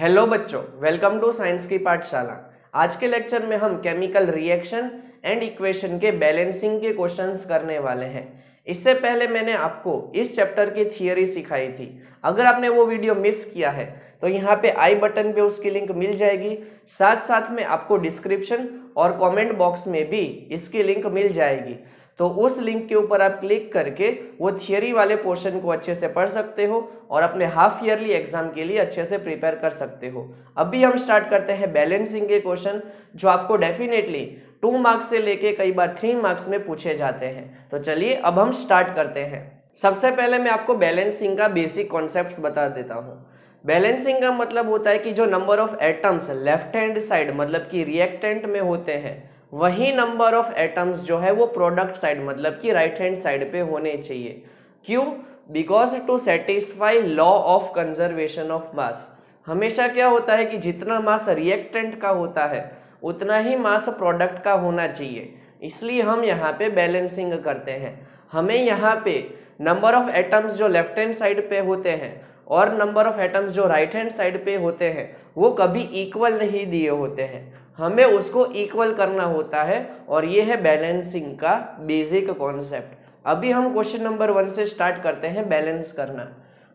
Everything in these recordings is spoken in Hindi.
हेलो बच्चों, वेलकम टू साइंस की पाठशाला। आज के लेक्चर में हम केमिकल रिएक्शन एंड इक्वेशन के बैलेंसिंग के क्वेश्चंस करने वाले हैं। इससे पहले मैंने आपको इस चैप्टर की थियरी सिखाई थी। अगर आपने वो वीडियो मिस किया है तो यहाँ पे आई बटन पे उसकी लिंक मिल जाएगी। साथ साथ में आपको डिस्क्रिप्शन और कमेंट बॉक्स में भी इसकी लिंक मिल जाएगी। तो उस लिंक के ऊपर आप क्लिक करके वो थियरी वाले पोर्शन को अच्छे से पढ़ सकते हो और अपने हाफ ईयरली एग्जाम के लिए अच्छे से प्रिपेयर कर सकते हो। अभी हम स्टार्ट करते हैं बैलेंसिंग के क्वेश्चन, जो आपको डेफिनेटली 2 मार्क्स से लेके कई बार 3 मार्क्स में पूछे जाते हैं। तो चलिए अब हम स्टार्ट करते हैं। सबसे पहले मैं आपको बैलेंसिंग का बेसिक कॉन्सेप्ट्स बता देता हूँ। बैलेंसिंग का मतलब होता है कि जो number of atoms left hand side मतलब कि रिएक्टेंट में होते हैं, वही नंबर ऑफ एटम्स जो है वो प्रोडक्ट साइड मतलब कि राइट हैंड साइड पे होने चाहिए। क्यों? Because to satisfy law of conservation of mass. हमेशा क्या होता है कि जितना मास रिएक्टेंट का होता है उतना ही मास प्रोडक्ट का होना चाहिए, इसलिए हम यहाँ पे बैलेंसिंग करते हैं। हमें यहाँ पे नंबर ऑफ एटम्स जो लेफ्ट हैंड साइड पे होते हैं और नंबर ऑफ एटम्स जो राइट हैंड साइड पे होते हैं वो कभी इक्वल नहीं दिए होते हैं, हमें उसको इक्वल करना होता है और ये है बैलेंसिंग का बेसिक कॉन्सेप्ट। अभी हम क्वेश्चन नंबर 1 से स्टार्ट करते हैं बैलेंस करना।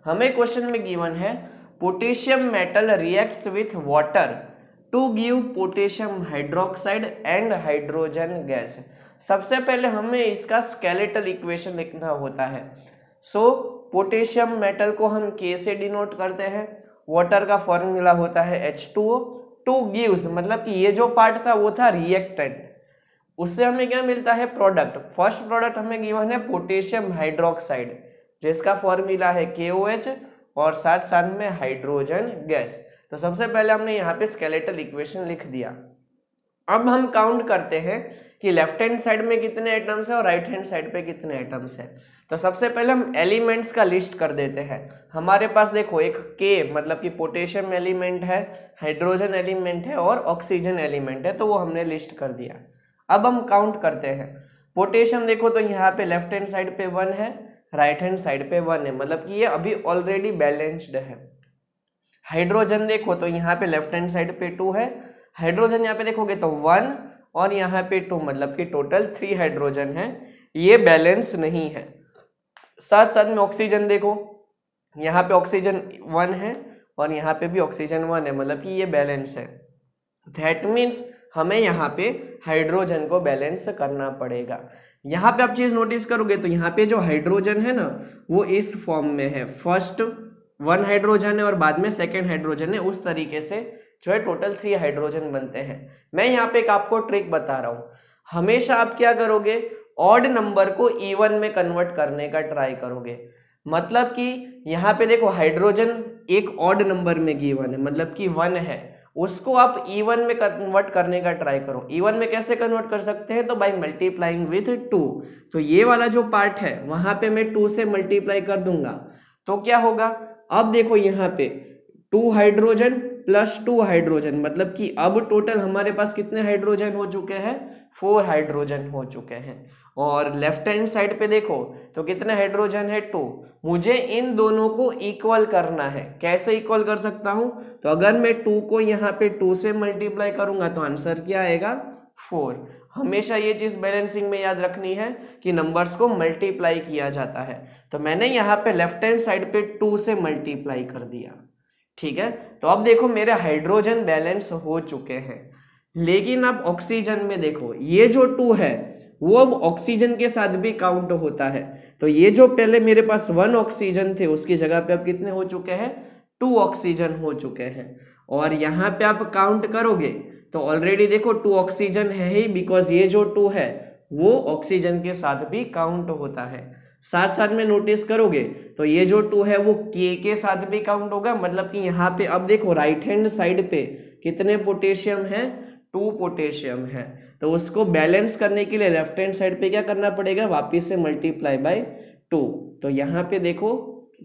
हमें क्वेश्चन में गिवन है potassium metal reacts with water to give potassium hydroxide and hydrogen gas. सबसे पहले हमें इसका स्केलेटल इक्वेशन लिखना होता है। पोटेशियम मेटल को हम K से डिनोट करते हैं, वाटर का फॉर्मूला होता है H2O। टू गिव्स मतलब कि ये जो पार्ट था वो था रिएक्टेंट, उससे हमें क्या मिलता है प्रोडक्ट। फर्स्ट प्रोडक्ट हमें गिवन है पोटेशियम हाइड्रोक्साइड जिसका फॉर्मूला है KOH और साथ साथ में हाइड्रोजन गैस। तो सबसे पहले हमने यहाँ पे स्केलेटल इक्वेशन लिख दिया। अब हम काउंट करते हैं कि लेफ्ट हैंड साइड में कितने एटम्स है और राइट हैंड साइड पे कितने एटम्स है। तो सबसे पहले हम एलिमेंट्स का लिस्ट कर देते हैं। हमारे पास देखो एक K मतलब कि पोटेशियम एलिमेंट है, हाइड्रोजन एलिमेंट है और ऑक्सीजन एलिमेंट है, तो वो हमने लिस्ट कर दिया। अब हम काउंट करते हैं। पोटेशियम देखो तो यहाँ पे लेफ्ट हैंड साइड पे 1 है, राइट हैंड साइड पे 1 है, मतलब कि ये अभी ऑलरेडी बैलेंस्ड है। हाइड्रोजन देखो तो यहाँ पे लेफ्ट हैंड साइड पे 2 है, हाइड्रोजन यहाँ पे देखोगे तो 1 और यहाँ पे 2 मतलब कि टोटल 3 हाइड्रोजन है, ये बैलेंस नहीं है। साथ साथ में ऑक्सीजन देखो, यहाँ पे ऑक्सीजन 1 है और यहाँ पे भी ऑक्सीजन 1 है, मतलब कि ये बैलेंस है। दैट मीन्स हमें यहाँ पे हाइड्रोजन को बैलेंस करना पड़ेगा। यहाँ पे आप चीज नोटिस करोगे तो यहाँ पे जो हाइड्रोजन है ना वो इस फॉर्म में है, फर्स्ट 1 हाइड्रोजन है और बाद में सेकेंड हाइड्रोजन है, उस तरीके से जो है टोटल 3 हाइड्रोजन बनते हैं। मैं यहाँ पे एक आपको ट्रिक बता रहा हूँ। हमेशा आप क्या करोगे, ऑड नंबर को इवन में कन्वर्ट करने का ट्राई करोगे। मतलब कि यहाँ पे देखो हाइड्रोजन एक ऑड नंबर में गिवन है, मतलब कि 1 है, उसको आप इवन में कन्वर्ट करने का ट्राई करो। इवन में कैसे कन्वर्ट कर सकते हैं, तो बाय मल्टीप्लाइंग विथ 2। तो ये वाला जो पार्ट है वहां पे मैं 2 से मल्टीप्लाई कर दूंगा तो क्या होगा, अब देखो यहाँ पे 2 हाइड्रोजन प्लस 2 हाइड्रोजन, मतलब कि अब टोटल हमारे पास कितने हाइड्रोजन हो चुके हैं, 4 हाइड्रोजन हो चुके हैं। और लेफ्ट हैंड साइड पे देखो तो कितने हाइड्रोजन है, 2। मुझे इन दोनों को इक्वल करना है। कैसे इक्वल कर सकता हूं, तो अगर मैं 2 को यहाँ पे 2 से मल्टीप्लाई करूंगा तो आंसर क्या आएगा, 4। हमेशा ये चीज बैलेंसिंग में याद रखनी है कि नंबर्स को मल्टीप्लाई किया जाता है। तो मैंने यहाँ पे लेफ्ट हैंड साइड पे 2 से मल्टीप्लाई कर दिया, ठीक है। तो अब देखो मेरे हाइड्रोजन बैलेंस हो चुके हैं। लेकिन अब ऑक्सीजन में देखो ये जो 2 है वो अब ऑक्सीजन के साथ भी काउंट होता है। तो ये जो पहले मेरे पास 1 ऑक्सीजन थे उसकी जगह पे अब कितने हो चुके हैं, 2 ऑक्सीजन हो चुके हैं। और यहाँ पे आप काउंट करोगे तो ऑलरेडी देखो 2 ऑक्सीजन है ही, बिकॉज ये जो 2 है वो ऑक्सीजन के साथ भी काउंट होता है। साथ साथ में नोटिस करोगे तो ये जो 2 है वो K के साथ भी काउंट होगा, मतलब कि यहाँ पे अब देखो राइट हैंड साइड पे कितने पोटेशियम है, 2 पोटेशियम है। तो उसको बैलेंस करने के लिए लेफ्ट हैंड साइड पे क्या करना पड़ेगा, वापिस से मल्टीप्लाई बाय 2। तो यहाँ पे देखो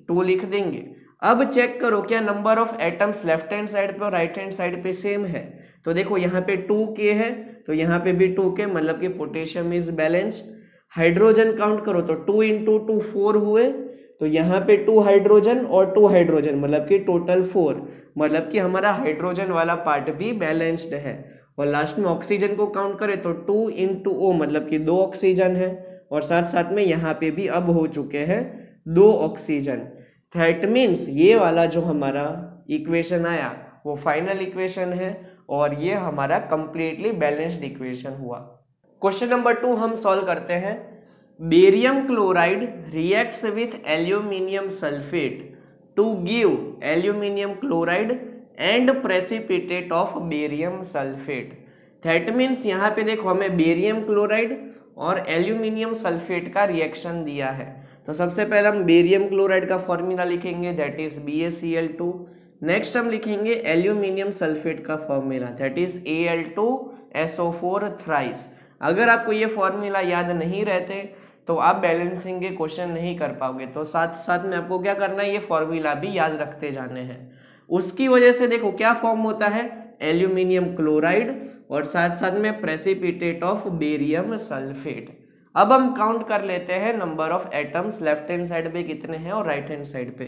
2 लिख देंगे। अब चेक करो क्या number of atoms left hand side पे और राइट हैंड साइड पे सेम है। तो देखो यहाँ पे 2K है तो यहाँ पे भी 2K, मतलब कि potassium is balanced. Hydrogen count करो तो 2 × 2 4 हुए, तो यहाँ पे 2 हाइड्रोजन और 2 हाइड्रोजन मतलब कि टोटल 4, मतलब कि हमारा हाइड्रोजन वाला पार्ट भी बैलेंस्ड है। और लास्ट में ऑक्सीजन को काउंट करें तो 2 into O मतलब कि 2 ऑक्सीजन है, और साथ साथ में यहाँ पे भी अब हो चुके हैं 2 ऑक्सीजन। दैट मीन्स ये वाला जो हमारा इक्वेशन आया वो फाइनल इक्वेशन है, और ये हमारा कंप्लीटली बैलेंस्ड इक्वेशन हुआ। क्वेश्चन नंबर 2 हम सॉल्व करते हैं। Barium chloride reacts with aluminium sulphate to give aluminium chloride and precipitate of barium sulphate. That means यहाँ पे देखो हमें बेरियम क्लोराइड और एल्यूमिनियम सल्फेट का रिएक्शन दिया है। तो सबसे पहले हम बेरियम क्लोराइड का फॉर्मूला लिखेंगे, दैट इज BaCl2। नेक्स्ट हम लिखेंगे एल्यूमिनियम सल्फेट का formula, that is Al2SO4 thrice. अगर आपको ये फॉर्मूला याद नहीं रहते तो आप बैलेंसिंग के क्वेश्चन नहीं कर पाओगे, तो साथ साथ में आपको क्या करना है, ये फॉर्मूला भी याद रखते जाने हैं। उसकी वजह से देखो क्या फॉर्म होता है, एल्यूमिनियम क्लोराइड और साथ साथ में प्रेसिपिटेट ऑफ बेरियम सल्फेट। अब हम काउंट कर लेते हैं number of atoms, left hand side पे कितने हैं और राइट हैंड साइड पे।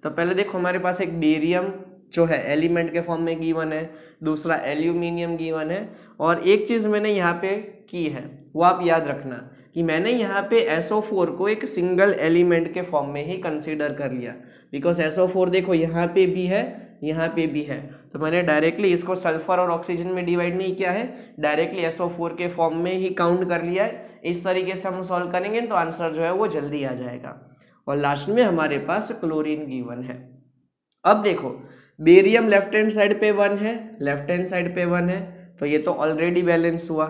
तो पहले देखो हमारे पास एक बेरियम जो है एलिमेंट के फॉर्म में गिवन है, दूसरा एल्यूमिनियम गिवन है, और एक चीज़ मैंने यहाँ पे की है वो आप याद रखना कि मैंने यहाँ पे SO4 को एक सिंगल एलिमेंट के फॉर्म में ही कंसीडर कर लिया, बिकॉज SO4 देखो यहाँ पे भी है यहाँ पे भी है, तो मैंने डायरेक्टली इसको सल्फर और ऑक्सीजन में डिवाइड नहीं किया है, डायरेक्टली SO4 के फॉर्म में ही काउंट कर लिया है। इस तरीके से हम सॉल्व करेंगे तो आंसर जो है वो जल्दी आ जाएगा। और लास्ट में हमारे पास क्लोरीन गिवन है। अब देखो बेरियम लेफ्ट हैंड साइड पे 1 है, लेफ्ट हैंड साइड पे 1 है, तो ये तो ऑलरेडी बैलेंस हुआ।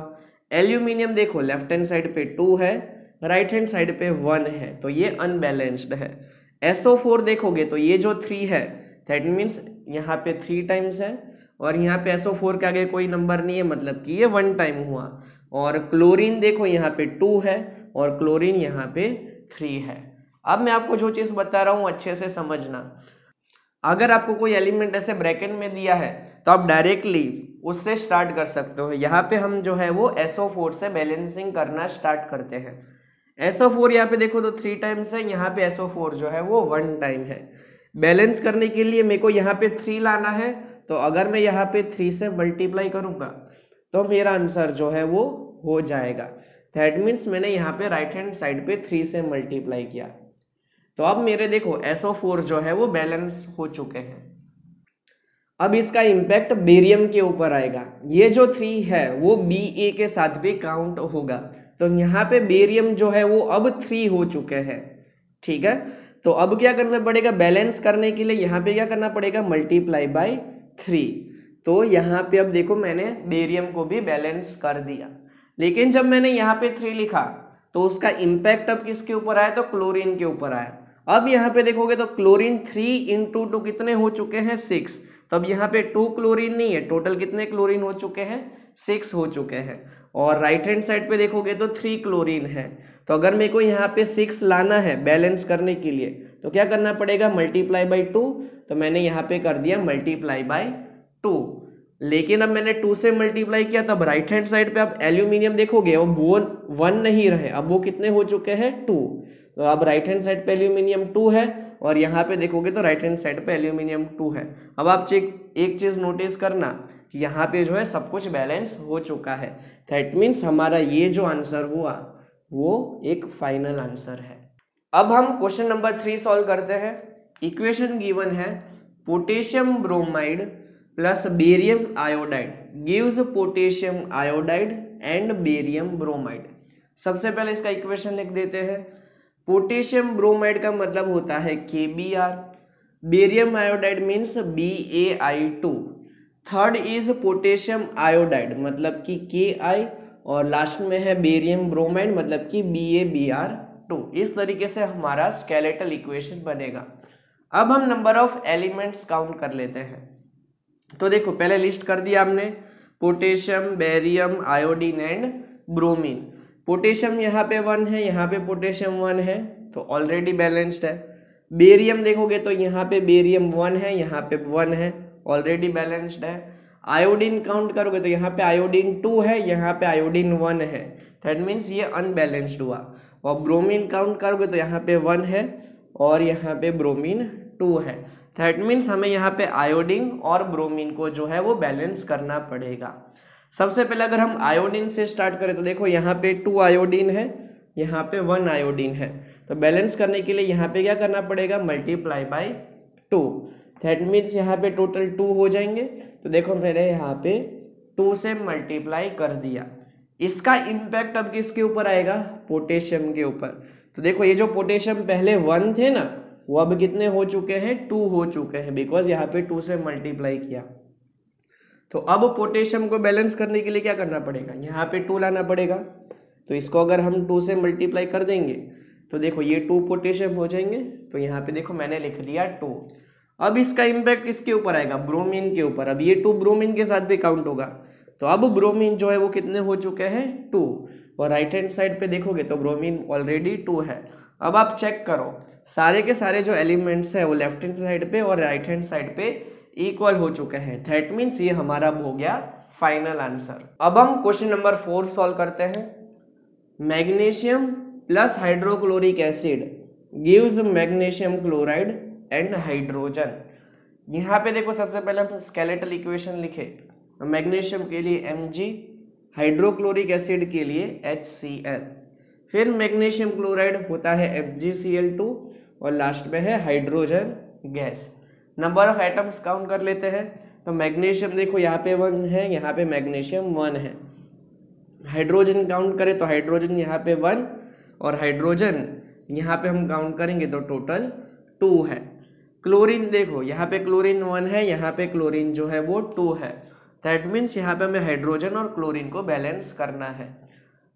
एल्यूमिनियम देखो लेफ्ट हैंड साइड पे 2 है, राइट हैंड साइड पे 1 है, तो ये अनबैलेंस्ड है। SO4 देखोगे तो ये जो 3 है दैट मीन्स यहाँ पे 3 टाइम्स है, और यहाँ पे SO4 के आगे कोई नंबर नहीं है, मतलब कि ये 1 टाइम हुआ। और क्लोरीन देखो यहाँ पे 2 है और क्लोरीन यहाँ पे 3 है। अब मैं आपको जो चीज़ बता रहा हूँ अच्छे से समझना। अगर आपको कोई एलिमेंट ऐसे ब्रैकेट में दिया है तो आप डायरेक्टली उससे स्टार्ट कर सकते हो। यहाँ पे हम जो है वो SO4 से बैलेंसिंग करना स्टार्ट करते हैं। SO4 यहाँ पे देखो तो 3 टाइम्स है, यहाँ पे SO4 जो है वो 1 टाइम है। बैलेंस करने के लिए मेरे को यहाँ पे 3 लाना है, तो अगर मैं यहाँ पे 3 से मल्टीप्लाई करूँगा तो मेरा आंसर जो है वो हो जाएगा। दैट मीन्स मैंने यहाँ पे राइट हैंड साइड पे 3 से मल्टीप्लाई किया, तो अब मेरे देखो SO4 जो है वो बैलेंस हो चुके हैं। अब इसका इम्पैक्ट बेरियम के ऊपर आएगा। ये जो 3 है वो Ba के साथ भी काउंट होगा, तो यहाँ पे बेरियम जो है वो अब 3 हो चुके हैं। ठीक है, तो अब क्या करना पड़ेगा, बैलेंस करने के लिए यहाँ पे क्या करना पड़ेगा, मल्टीप्लाई बाय 3। तो यहाँ पे अब देखो मैंने बेरियम को भी बैलेंस कर दिया, लेकिन जब मैंने यहाँ पे 3 लिखा तो उसका इम्पैक्ट अब किसके ऊपर आया, तो क्लोरीन के ऊपर आया। अब यहाँ पे देखोगे तो क्लोरीन 3 into 2 कितने हो चुके हैं, 6। तो अब यहाँ पे 2 क्लोरीन नहीं है, टोटल कितने क्लोरीन हो चुके हैं, 6 हो चुके हैं। और राइट हैंड साइड पे देखोगे तो 3 क्लोरीन है। तो अगर मेरे को यहाँ पे 6 लाना है बैलेंस करने के लिए तो क्या करना पड़ेगा, मल्टीप्लाई बाई 2। तो मैंने यहाँ पे कर दिया मल्टीप्लाई बाई 2, लेकिन अब मैंने 2 से मल्टीप्लाई किया, तब राइट हैंड साइड पे आप एल्यूमिनियम देखोगे वो 1 नहीं रहे, अब वो कितने हो चुके हैं, 2। तो अब राइट हैंड साइड पे एल्यूमिनियम 2 है, और यहाँ पे देखोगे तो राइट हैंड साइड पे एल्यूमिनियम 2 है। अब आप एक चीज़ नोटिस करना कि यहाँ पे जो है सब कुछ बैलेंस हो चुका है। दैट मीन्स हमारा ये जो आंसर हुआ वो एक फाइनल आंसर है। अब हम क्वेश्चन नंबर 3 सॉल्व करते हैं। इक्वेशन गिवन है potassium bromide plus barium iodide gives potassium iodide and barium bromide. सबसे पहले इसका इक्वेशन लिख देते हैं। पोटेशियम ब्रोमाइड का मतलब होता है KBr, barium iodide means BaI2, third is potassium iodide मतलब कि Ki, और लास्ट में है बेरियम ब्रोमाइड मतलब कि BaBr2। इस तरीके से हमारा स्केलेटल इक्वेशन बनेगा। अब हम नंबर ऑफ एलिमेंट्स काउंट कर लेते हैं। तो देखो पहले लिस्ट कर दिया हमने, potassium, barium, iodine and bromine. Potassium यहाँ पे 1 है, यहाँ पे पोटेशियम 1 है, तो ऑलरेडी बैलेंस्ड है। बेरियम देखोगे तो यहाँ पे बेरियम 1 है, यहाँ पे 1 है, ऑलरेडी बैलेंस्ड है। आयोडीन काउंट करोगे तो यहाँ पे आयोडीन 2 है, यहाँ पे आयोडीन 1 है, दैट मीन्स ये अनबैलेंस्ड हुआ। और ब्रोमीन काउंट करोगे तो यहाँ पे 1 है और यहाँ पे ब्रोमीन 2 है। दैट मीन्स हमें यहाँ पे आयोडीन और ब्रोमीन को जो है वो बैलेंस करना पड़ेगा। सबसे पहले अगर हम आयोडीन से स्टार्ट करें तो देखो यहाँ पे 2 आयोडीन है, यहाँ पे 1 आयोडीन है। तो बैलेंस करने के लिए यहाँ पे क्या करना पड़ेगा, मल्टीप्लाई बाय 2। दैट मीन्स यहाँ पे टोटल 2 हो जाएंगे। तो देखो मैंने यहाँ पे 2 से मल्टीप्लाई कर दिया। इसका इम्पैक्ट अब किसके ऊपर आएगा, पोटेशियम के ऊपर। तो देखो ये जो पोटेशियम पहले 1 थे ना, वो अब कितने हो चुके हैं, 2 हो चुके हैं, बिकॉज यहाँ पे 2 से मल्टीप्लाई किया। तो अब पोटेशियम को बैलेंस करने के लिए क्या करना पड़ेगा, यहाँ पे 2 लाना पड़ेगा। तो इसको अगर हम 2 से मल्टीप्लाई कर देंगे तो देखो ये 2 पोटेशियम हो जाएंगे। तो यहाँ पे देखो मैंने लिख दिया 2। अब इसका इम्पैक्ट किसके ऊपर आएगा, ब्रोमीन के ऊपर। अब ये 2 ब्रोमीन के साथ भी काउंट होगा। तो अब ब्रोमीन जो है वो कितने हो चुके हैं, 2। और राइट हैंड साइड पे देखोगे तो ब्रोमीन ऑलरेडी 2 है। अब आप चेक करो सारे के सारे जो एलिमेंट्स है वो लेफ्ट हैंड साइड पे और राइट हैंड साइड पे इक्वल हो चुके हैं। दैट मीन्स ये हमारा हो गया फाइनल आंसर। अब हम क्वेश्चन नंबर 4 सॉल्व करते हैं। Magnesium plus hydrochloric acid gives magnesium chloride and hydrogen. यहाँ पे देखो सबसे पहले हम स्केलेटल इक्वेशन लिखे। मैग्नीशियम के लिए Mg, हाइड्रोक्लोरिक एसिड के लिए HCl, फिर मैग्नीशियम क्लोराइड होता है MgCl2 और लास्ट में है hydrogen gas. Number of atoms count कर लेते हैं। तो मैग्नीशियम देखो यहाँ पे 1 है, यहाँ पे मैग्नीशियम 1 है। हाइड्रोजन काउंट करें तो हाइड्रोजन यहाँ पे 1 और हाइड्रोजन यहाँ पे हम काउंट करेंगे तो टोटल 2 है। क्लोरीन देखो यहाँ पे क्लोरीन 1 है, यहाँ पे क्लोरीन जो है वो 2 है। दैट मीन्स यहाँ पे हमें हाइड्रोजन और क्लोरीन को बैलेंस करना है।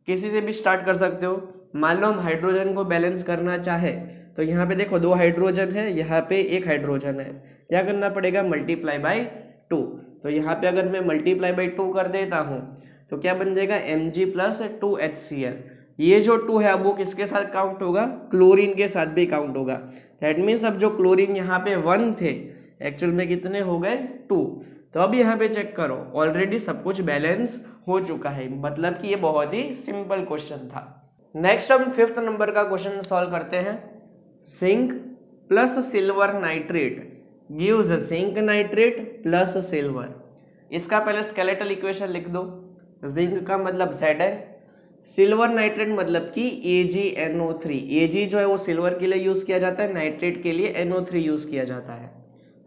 किसी से भी स्टार्ट कर सकते हो। मान लो हम हाइड्रोजन को बैलेंस करना चाहे तो यहाँ पे देखो 2 हाइड्रोजन है, यहाँ पे 1 हाइड्रोजन है। क्या करना पड़ेगा, मल्टीप्लाई बाय 2। तो यहाँ पे अगर मैं मल्टीप्लाई बाय 2 कर देता हूँ तो क्या बन जाएगा, Mg प्लस 2HCl। ये जो 2 है अब वो किसके साथ काउंट होगा, क्लोरीन के साथ भी काउंट होगा। दैट मीन्स अब जो क्लोरीन यहाँ पे 1 थे एक्चुअल में कितने हो गए, 2। तो अब यहाँ पे चेक करो ऑलरेडी सब कुछ बैलेंस हो चुका है, मतलब कि ये बहुत ही सिंपल क्वेश्चन था। नेक्स्ट हम 5th नंबर का क्वेश्चन सॉल्व करते हैं। Zinc plus silver nitrate gives zinc nitrate plus silver. इसका पहले स्केलेटल इक्वेशन लिख दो। जिंक का मतलब Zn, सिल्वर नाइट्रेट मतलब कि AgNO3। Ag जो है वो सिल्वर के लिए यूज किया जाता है, नाइट्रेट के लिए NO3 यूज किया जाता है।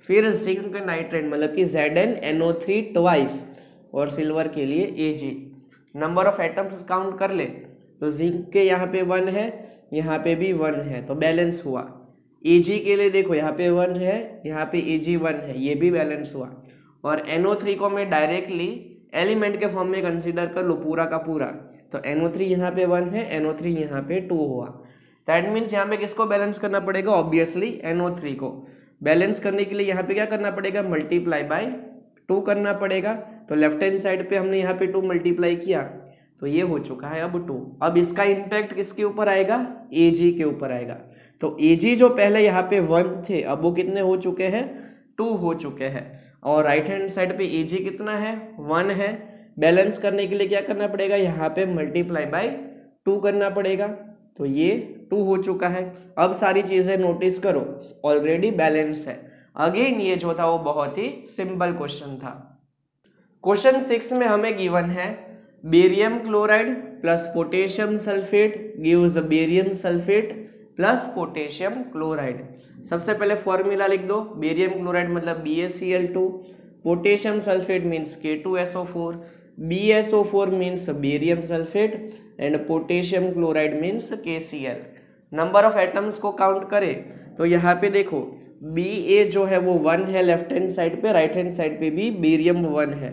फिर जिंक नाइट्रेट मतलब कि ZnNO3 ट्वाइस और सिल्वर के लिए Ag। Number of atoms count कर ले तो जिंक के यहाँ पे 1 है, यहाँ पे भी 1 है, तो बैलेंस हुआ। Ag के लिए देखो यहाँ पे 1 है, यहाँ पे Ag 1 है, ये भी बैलेंस हुआ। और NO3 को मैं डायरेक्टली एलिमेंट के फॉर्म में कंसीडर कर लो पूरा का पूरा, तो NO3 यहाँ पे 1 है, NO3 यहाँ पे 2 हुआ। दैट मीन्स यहाँ पे किसको बैलेंस करना पड़ेगा, ऑब्वियसली NO3 को। बैलेंस करने के लिए यहाँ पे क्या करना पड़ेगा, मल्टीप्लाई बाय 2 करना पड़ेगा। तो लेफ्ट हैंड साइड पे हमने यहाँ पे 2 मल्टीप्लाई किया तो ये हो चुका है अब 2। अब इसका इम्पैक्ट किसके ऊपर आएगा, Ag के ऊपर आएगा। तो Ag जो पहले यहाँ पे 1 थे अब वो कितने हो चुके हैं, 2 हो चुके हैं। और राइट हैंड साइड पे Ag कितना है, 1 है। बैलेंस करने के लिए क्या करना पड़ेगा, यहाँ पे मल्टीप्लाई बाय 2 करना पड़ेगा। तो ये 2 हो चुका है। अब सारी चीजें नोटिस करो ऑलरेडी बैलेंस है। अगेन ये जो था वो बहुत ही सिंपल क्वेश्चन था। क्वेश्चन 6 में हमें गिवन है barium chloride plus potassium sulphate gives barium sulphate plus potassium chloride. सबसे पहले फॉर्मूला लिख दो। बेरियम क्लोराइड मतलब BaCl2, potassium sulphate means K2SO4, BSO4 means barium sulphate and potassium chloride means KCl। Number of atoms को काउंट करें तो यहाँ पे देखो Ba जो है वो 1 है लेफ्ट हैंड साइड पे, राइट हैंड साइड पे भी बेरियम 1 है।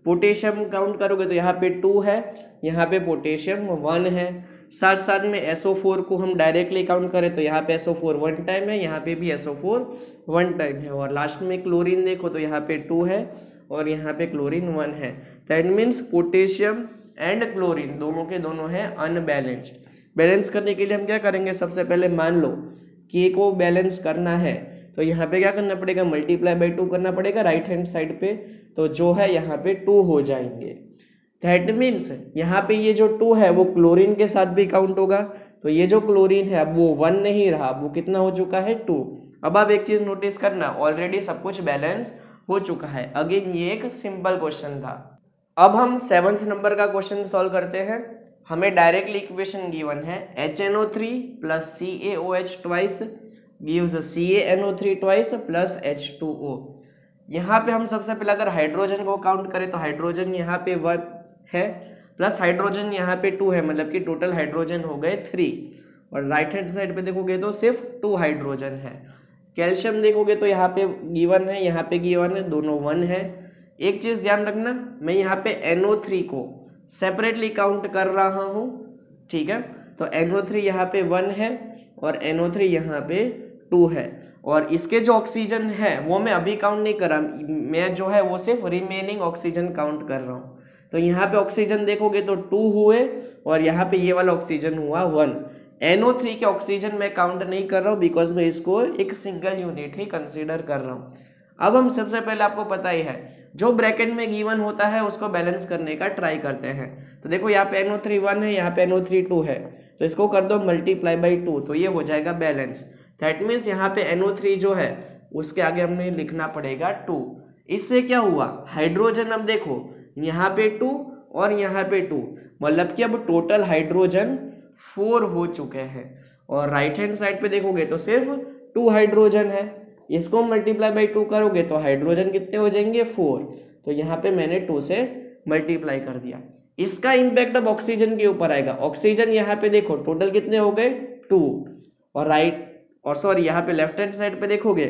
पोटेशियम काउंट करोगे तो यहाँ पे 2 है, यहाँ पे पोटेशियम 1 है। साथ साथ में SO4 को हम डायरेक्टली काउंट करें तो यहाँ पे SO4 1 टाइम है, यहाँ पे भी SO4 1 टाइम है। और लास्ट में क्लोरीन देखो तो यहाँ पे 2 है और यहाँ पे क्लोरीन 1 है। That means potassium and chlorine दोनों के दोनों हैं अनबैलेंस्ड। बैलेंस करने के लिए हम क्या करेंगे, सबसे पहले मान लो K को बैलेंस करना है तो यहाँ पे क्या करना पड़ेगा, मल्टीप्लाई बाय 2 करना पड़ेगा राइट हैंड साइड पे। तो जो है यहाँ पे 2 हो जाएंगे। दैट मीन्स यहाँ पे ये जो 2 है वो क्लोरीन के साथ भी काउंट होगा। तो ये जो क्लोरीन है अब वो 1 नहीं रहा, वो कितना हो चुका है 2। अब आप एक चीज नोटिस करना, ऑलरेडी सब कुछ बैलेंस हो चुका है। अगेन ये एक सिंपल क्वेश्चन था। अब हम 7th नंबर का क्वेश्चन सॉल्व करते हैं। हमें डायरेक्टली इक्वेशन गिवन है HNO3 plus CaOH twice gives CaNO3 twice plus H2O। यहाँ पे हम सबसे पहले अगर हाइड्रोजन को काउंट करें तो हाइड्रोजन यहाँ पे 1 है प्लस हाइड्रोजन यहाँ पे 2 है, मतलब कि टोटल हाइड्रोजन हो गए 3। और राइट हैंड साइड पे देखोगे तो सिर्फ 2 हाइड्रोजन है। कैल्शियम देखोगे तो यहाँ पे गिवन है, यहाँ पे गिवन है, दोनों 1 है। एक चीज ध्यान रखना, मैं यहाँ पे NO3 को सेपरेटली काउंट कर रहा हूँ, ठीक है। तो NO3 यहाँ पे 1 है और NO3 यहाँ पे 2 है। और इसके जो ऑक्सीजन है वो मैं अभी काउंट नहीं कर रहा, मैं जो है वो सिर्फ रिमेनिंग ऑक्सीजन काउंट कर रहा हूँ। तो यहाँ पे ऑक्सीजन देखोगे तो 2 हुए और यहाँ पे ये वाला ऑक्सीजन हुआ 1। NO3 के ऑक्सीजन मैं काउंट नहीं कर रहा हूँ बिकॉज मैं इसको एक सिंगल यूनिट ही कंसीडर कर रहा हूँ। अब हम सबसे पहले, आपको पता ही है, जो ब्रैकेट में गिवन होता है उसको बैलेंस करने का ट्राई करते हैं। तो देखो यहाँ पे NO3 1 है, यहाँ पे NO3 2 है, तो इसको कर दो मल्टीप्लाई बाई 2, तो ये हो जाएगा बैलेंस। दैट मीन्स यहाँ पे NO3 जो है उसके आगे हमें लिखना पड़ेगा 2। इससे क्या हुआ, हाइड्रोजन अब देखो यहाँ पे 2 और यहाँ पे 2, मतलब कि अब टोटल हाइड्रोजन 4 हो चुके हैं। और राइट हैंड साइड पे देखोगे तो सिर्फ 2 हाइड्रोजन है, इसको मल्टीप्लाई बाई 2 करोगे तो हाइड्रोजन कितने हो जाएंगे 4। तो यहाँ पे मैंने 2 से मल्टीप्लाई कर दिया। इसका इम्पैक्ट अब ऑक्सीजन के ऊपर आएगा। ऑक्सीजन यहाँ पे देखो टोटल कितने हो गए 2, और सॉरी यहाँ पे लेफ्ट हैंड साइड पे देखोगे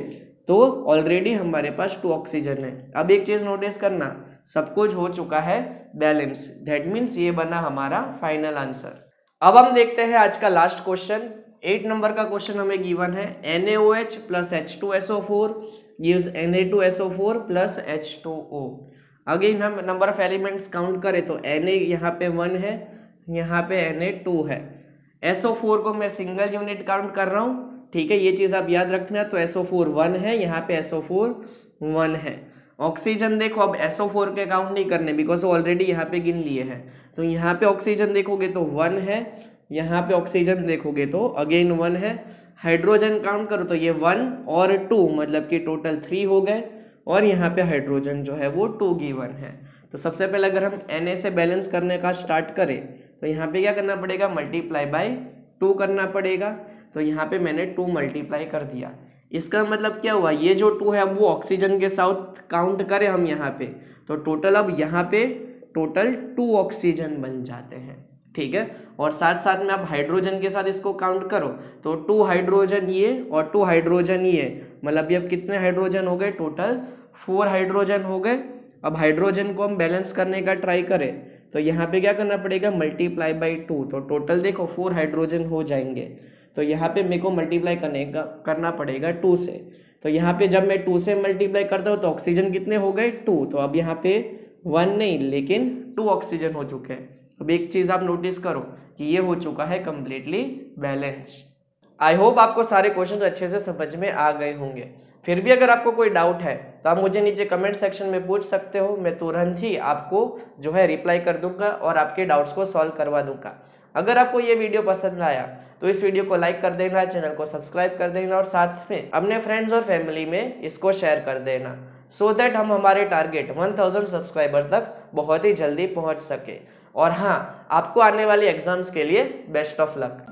तो ऑलरेडी हमारे पास 2 ऑक्सीजन है। अब एक चीज नोटिस करना, सब कुछ हो चुका है बैलेंस, दैट मीन्स ये बना हमारा फाइनल आंसर। अब हम देखते हैं आज का लास्ट क्वेश्चन। 8 नंबर का क्वेश्चन हमें गिवन है NaOH plus H2SO4 gives Na2SO4 plus H2O। Again हम नंबर ऑफ एलिमेंट्स काउंट करें तो Na यहाँ पे 1 है, यहाँ पे Na 2 है। SO4 को मैं सिंगल यूनिट काउंट कर रहा हूँ, ठीक है, ये चीज़ आप याद रखना। तो SO4 1 है, यहाँ पे SO4 1 है। ऑक्सीजन देखो अब SO4 के काउंट नहीं करने बिकॉज ऑलरेडी यहाँ पे गिन लिए हैं। तो यहाँ पे ऑक्सीजन देखोगे तो 1 है, यहाँ पे ऑक्सीजन देखोगे तो अगेन 1 है। हाइड्रोजन काउंट करो तो ये 1 और 2 मतलब कि टोटल 3 हो गए। और यहाँ पे हाइड्रोजन जो है वो 2 गिवन है। तो सबसे पहले अगर हम Na से बैलेंस करने का स्टार्ट करें तो यहाँ पे क्या करना पड़ेगा, मल्टीप्लाई बाय 2 करना पड़ेगा। तो यहाँ पे मैंने 2 मल्टीप्लाई कर दिया। इसका मतलब क्या हुआ, ये जो 2 है अब वो ऑक्सीजन के साथ काउंट करें हम यहाँ पे तो टोटल अब यहाँ पे टोटल 2 ऑक्सीजन बन जाते हैं, ठीक है। और साथ साथ में आप हाइड्रोजन के साथ इसको काउंट करो तो 2 हाइड्रोजन ये और 2 हाइड्रोजन ये, मतलब ये अब कितने हाइड्रोजन हो गए, टोटल 4 हाइड्रोजन हो गए। अब हाइड्रोजन को हम बैलेंस करने का ट्राई करें तो यहाँ पे क्या करना पड़ेगा, मल्टीप्लाई बाई 2, तो टोटल देखो 4 हाइड्रोजन हो जाएंगे। तो यहाँ पे मेरे को मल्टीप्लाई करना पड़ेगा 2 से। तो यहाँ पे जब मैं 2 से मल्टीप्लाई करता हूँ तो ऑक्सीजन कितने हो गए 2, तो अब यहाँ पे 1 नहीं लेकिन 2 ऑक्सीजन हो चुके हैं। अब एक चीज़ आप नोटिस करो कि ये हो चुका है कंप्लीटली बैलेंस। आई होप आपको सारे क्वेश्चन अच्छे से समझ में आ गए होंगे। फिर भी अगर आपको कोई डाउट है तो आप मुझे नीचे कमेंट सेक्शन में पूछ सकते हो, मैं तुरंत ही आपको जो है रिप्लाई कर दूंगा और आपके डाउट्स को सॉल्व करवा दूंगा। अगर आपको ये वीडियो पसंद आया तो इस वीडियो को लाइक कर देना, चैनल को सब्सक्राइब कर देना और साथ में अपने फ्रेंड्स और फैमिली में इसको शेयर कर देना, सो दैट हम हमारे टारगेट 1000 सब्सक्राइबर तक बहुत ही जल्दी पहुंच सके। और हाँ, आपको आने वाली एग्जाम्स के लिए बेस्ट ऑफ लक।